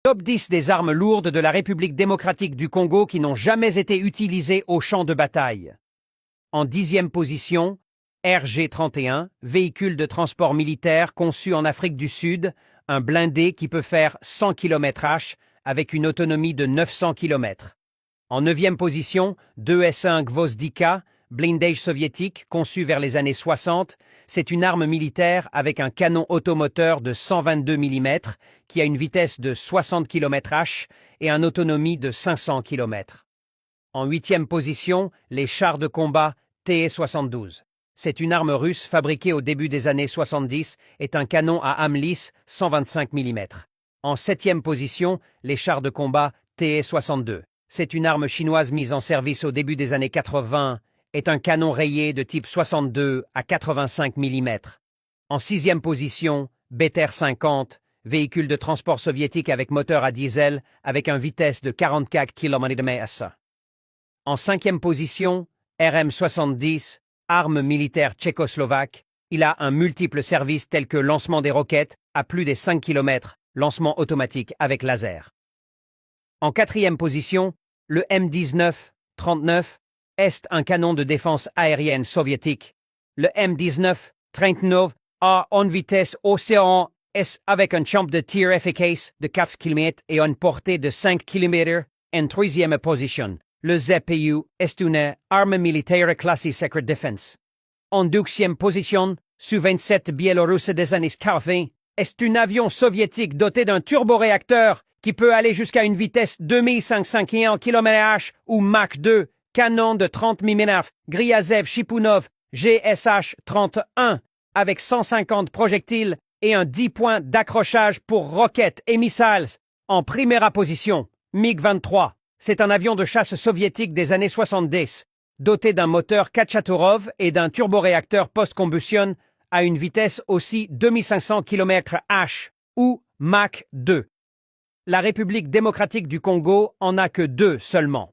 Top 10 des armes lourdes de la République démocratique du Congo qui n'ont jamais été utilisées au champ de bataille. En 10e position, RG-31, véhicule de transport militaire conçu en Afrique du Sud, un blindé qui peut faire 100 km/h avec une autonomie de 900 km. En 9e position, 2S1 Gvozdika, blindage soviétique conçu vers les années 60. C'est une arme militaire avec un canon automoteur de 122 mm qui a une vitesse de 60 km/h et une autonomie de 500 km. En 8e position, les chars de combat TE-72. C'est une arme russe fabriquée au début des années 70 et un canon à âme lisse 125 mm. En 7e position, les chars de combat TE-62. C'est une arme chinoise mise en service au début des années 80 et un canon rayé de type 62 à 85 mm. En 6e position, BTR-50, véhicule de transport soviétique avec moteur à diesel avec une vitesse de 44 km/h. En 5e position, RM-70, arme militaire tchécoslovaque. Il a un multiple service tel que lancement des roquettes à plus de 5 km, lancement automatique avec laser. En 4e position, le M19-39 est un canon de défense aérienne soviétique. Le M19-39 a une vitesse océan S avec un champ de tir efficace de 4 km et une portée de 5 km. En 3e position, le ZPU est une arme militaire classée Secret Defense. En 12e position, Su-27 biélorusse des années 80, est un avion soviétique doté d'un turboréacteur qui peut aller jusqu'à une vitesse 2551 km/h ou Mach 2, canon de 30 mm, Gryazev Chipounov GSH-31 avec 150 projectiles et un 10 points d'accrochage pour roquettes et missiles. En première position, MiG-23. C'est un avion de chasse soviétique des années 70, doté d'un moteur Kachaturov et d'un turboréacteur post-combustion à une vitesse aussi 2500 km/h ou Mach 2. La République démocratique du Congo en a que 2 seulement.